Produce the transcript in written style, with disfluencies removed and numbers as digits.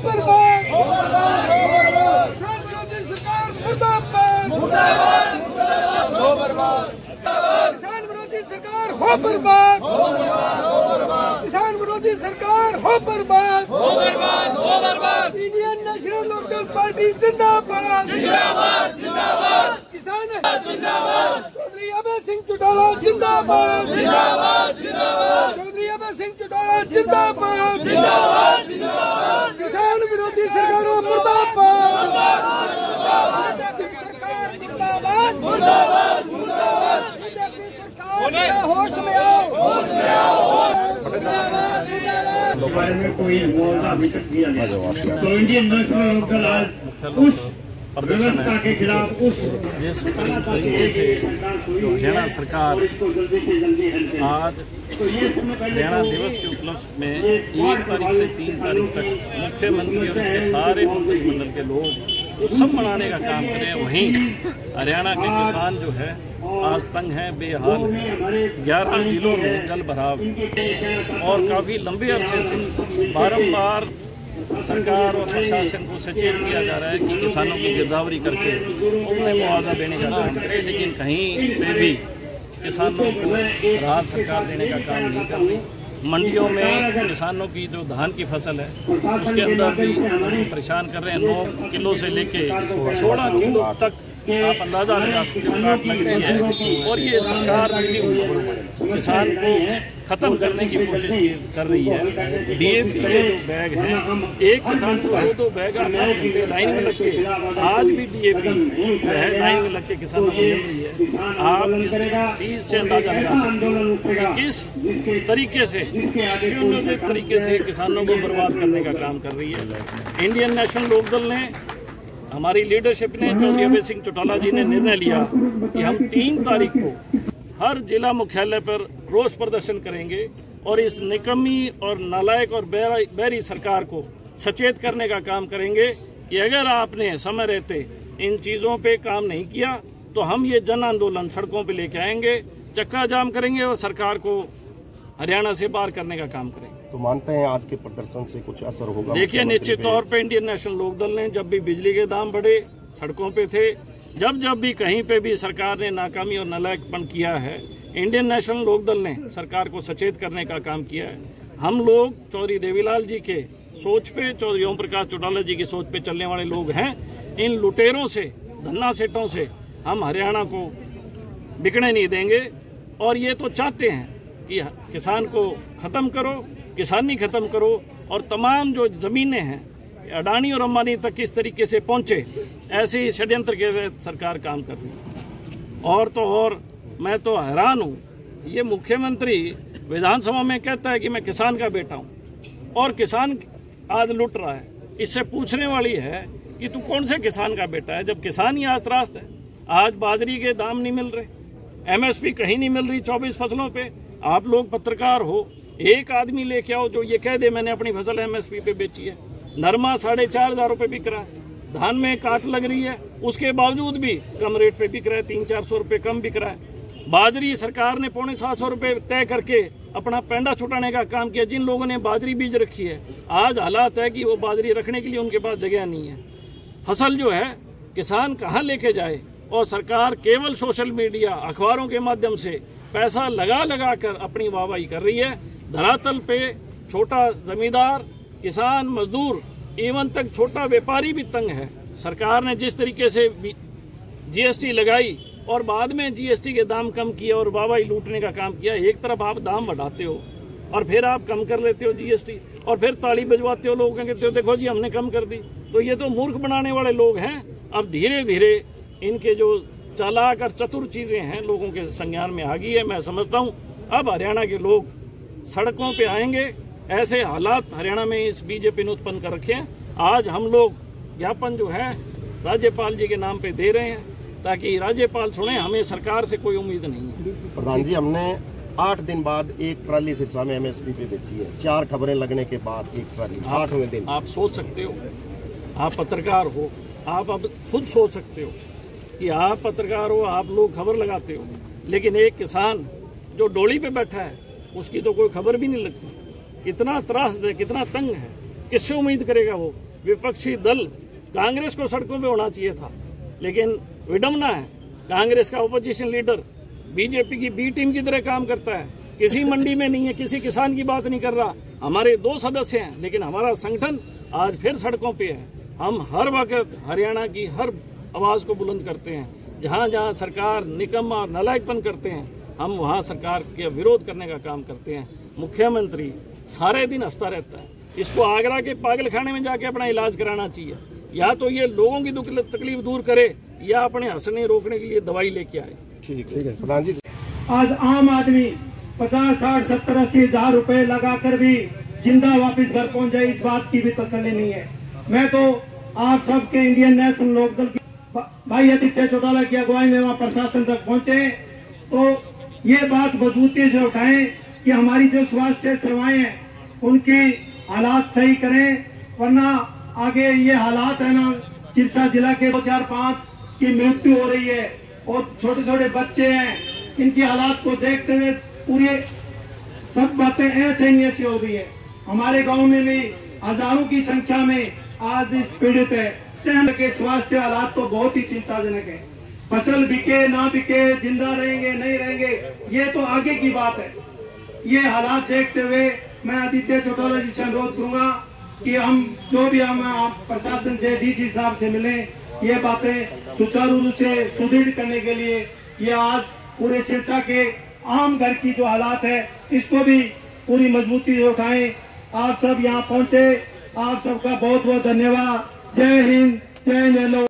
बर्बाद, किसान विरोधी सरकार मुर्दाबाद, हो बर्बाद, किसान विरोधी सरकार हो बर्बाद, किसान विरोधी सरकार हो बर्बाद, इंडियन नेशनल लोकदल पार्टी जिंदाबाद, किसान चौधरी अभय सिंह चौटाला जिंदाबाद, चौधरी अभय सिंह चौटाला जिंदाबाद, किसान विरोधी सरकारों मुर्दाबाद, होश में आओ, में कोई मुआवजा अभी तक दिया गया। तो इंडियन नेशनल लोकदल आज उस व्यवस्था के खिलाफ उस हरियाणा सरकार आज हरियाणा दिवस के उपलक्ष्य में 1 तारीख से 3 तारीख तक मुख्यमंत्री और उसके सारे मंत्रिमंडल के लोग उत्सव मनाने का काम करें। वहीं हरियाणा के किसान जो है आज तंग हैं, बेहाल, 11 जिलों में जल भराव और काफ़ी लंबे अरसे से बारंबार सरकार और प्रशासन को सचेत किया जा रहा है कि किसानों की गिरदावरी करके उन्हें मुआवजा देने का काम करें, लेकिन कहीं पे भी किसानों को राहत सरकार देने का काम नहीं कर रही। मंडियों में किसानों की जो धान की फसल है उसके अंदर भी परेशान कर रहे हैं। 9 किलो से लेके 16 किलो तक आप अंदाजा लगा सकते हो काट लग रही है। और ये सरकार किसान को खत्म करने की कोशिश कर रही है। डीएपी के जो बैग हैं, एक किसान को 2 बैग लाइन में लग के आज भी डीएपी लाइन में लग के किसानों को मिल रही है। आप इस चीज से अंदाजा लगा सकते हो कि किस तरीके से सुनियोजित तरीके से किसानों को बर्बाद करने का काम कर रही है। इंडियन नेशनल लोकदल ने, हमारी लीडरशिप ने, चौधरी अभय सिंह चौटाला जी ने निर्णय लिया कि हम 3 तारीख को हर जिला मुख्यालय पर रोष प्रदर्शन करेंगे और इस निकम्मी और नालायक और बैरी सरकार को सचेत करने का काम करेंगे कि अगर आपने समय रहते इन चीजों पे काम नहीं किया तो हम ये जन आंदोलन सड़कों पे लेके आएंगे, चक्का जाम करेंगे और सरकार को हरियाणा से बाहर करने का काम करेंगे। तो मानते हैं आज के प्रदर्शन से कुछ असर होगा? देखिए, निश्चित तौर पे इंडियन नेशनल लोकदल ने जब भी बिजली के दाम बढ़े सड़कों पे थे, जब भी कहीं पे भी सरकार ने नाकामी और नालायकपन किया है, इंडियन नेशनल लोकदल ने सरकार को सचेत करने का काम किया है। हम लोग चौधरी देवीलाल जी के सोच पे, चौधरी ओम प्रकाश चौटाला जी की सोच पे चलने वाले लोग हैं। इन लुटेरों से, धन्ना सेठों से हम हरियाणा को बिकने नहीं देंगे। और ये तो चाहते हैं कि किसान को खत्म करो, किसानी खत्म करो और तमाम जो जमीनें हैं अडानी और अंबानी तक किस तरीके से पहुंचे, ऐसे ही षड्यंत्र के तहत सरकार काम कर रही है। और तो और मैं तो हैरान हूं, ये मुख्यमंत्री विधानसभा में कहता है कि मैं किसान का बेटा हूं और किसान आज लुट रहा है। इससे पूछने वाली है कि तू कौन से किसान का बेटा है, जब किसान ही आज त्रास्त है। आज बाजरी के दाम नहीं मिल रहे, एमएसपी कहीं नहीं मिल रही 24 फसलों पे। आप लोग पत्रकार हो, एक आदमी लेके आओ जो ये कह दे मैंने अपनी फसल एमएसपी पे बेची है। नरमा 4,500 रुपये बिक रहा है, धान में काट लग रही है, उसके बावजूद भी कम रेट पे बिक रहा है, 300-400 रुपये कम बिक रहा है। बाजरी सरकार ने 750 रुपये तय करके अपना पैंडा छुटाने का काम किया। जिन लोगों ने बाजरी बीज रखी है, आज हालात है कि वो बाजरी रखने के लिए उनके पास जगह नहीं है। फसल जो है किसान कहाँ लेके जाए, और सरकार केवल सोशल मीडिया, अखबारों के माध्यम से पैसा लगा कर अपनी वाहवाही कर रही है। धरातल पे छोटा जमींदार, किसान, मजदूर, एवं तक छोटा व्यापारी भी तंग है। सरकार ने जिस तरीके से जीएसटी लगाई और बाद में जीएसटी के दाम कम किए और वाहवाही लूटने का काम किया। एक तरफ आप दाम बढ़ाते हो और फिर आप कम कर लेते हो जीएसटी, और फिर ताली बजवाते हो, लोग कहते हो देखो जी हमने कम कर दी। तो ये तो मूर्ख बनाने वाले लोग हैं। अब धीरे धीरे इनके जो चालाक और चतुर चीजें हैं लोगों के संज्ञान में आ गई है। मैं समझता हूँ अब हरियाणा के लोग सड़कों पे आएंगे। ऐसे हालात हरियाणा में इस बीजेपी ने उत्पन्न कर रखे हैं। आज हम लोग ज्ञापन जो है राज्यपाल जी के नाम पे दे रहे हैं ताकि राज्यपाल सुने, हमें सरकार से कोई उम्मीद नहीं है। प्रधान जी, हमने 8 दिन बाद एक ट्राली सिरसा में एमएसपी पे बेची है। 4 खबरें लगने के बाद एक ट्राली 8वें दिन। आप सोच सकते हो, आप पत्रकार हो, आप अब खुद सोच सकते हो कि आप पत्रकार हो, आप लोग खबर लगाते हो, लेकिन एक किसान जो डोली पे बैठा है उसकी तो कोई खबर भी नहीं लगती। कितना त्रास है, कितना तंग है, किससे उम्मीद करेगा वो विपक्षी दल कांग्रेस को सड़कों पे होना चाहिए था, लेकिन विडम्बना है कांग्रेस का ऑपोजिशन लीडर बीजेपी की बी टीम की तरह काम करता है। किसी मंडी में नहीं है, किसी किसान की बात नहीं कर रहा। हमारे 2 सदस्य हैं, लेकिन हमारा संगठन आज फिर सड़कों पे है। हम हर वक्त हरियाणा की हर आवाज को बुलंद करते हैं। जहां जहां सरकार निकम्मा और नालायकपन करते हैं, हम वहां सरकार के विरोध करने का काम करते हैं। मुख्यमंत्री सारे दिन हंसता रहता है। इसको आगरा के पागलखाने में जाके अपना इलाज कराना चाहिए। या तो ये लोगों की तकलीफ दूर करे या अपने हंसने रोकने के लिए दवाई लेके आए। ठीक है प्रधान जी। आज आम आदमी 50, 60, 70, 80 हजार रुपए लगाकर भी जिंदा वापस घर पहुंच जाए, इस बात की भी तसल्ली नहीं है। मैं तो आप सबके इंडियन नेशनल लोकदल की भाई आदित्य चौटाला की अगुवाई में वहाँ प्रशासन तक पहुंचे तो ये बात मजबूती से उठाएं कि हमारी जो स्वास्थ्य सेवाएं हैं उनकी हालात सही करें, वरना आगे ये हालात है ना, सिरसा जिला के 2, 4, 5 की मृत्यु हो रही है और छोटे छोटे बच्चे हैं, इनकी हालात को देखते हुए पूरी सब बातें ऐसे ही ऐसी हो रही है। हमारे गांव में भी हजारों की संख्या में आज इस पीड़ित है। के स्वास्थ्य हालात तो बहुत ही चिंताजनक है। फसल बिके ना बिके, जिंदा रहेंगे नहीं रहेंगे, ये तो आगे की बात है। ये हालात देखते हुए मैं आदित्य चौटाला जी से अनुरोध करूंगा कि हम जो भी हम प्रशासन से डीसी साहब से मिले, ये बातें सुचारू रूप से सुदृढ़ करने के लिए ये आज पूरे सिरसा के आम घर की जो हालात है इसको भी पूरी मजबूती से उठाएं। आप सब यहाँ पहुंचे, आप सबका बहुत बहुत धन्यवाद। जय हिंद, जय नेलो।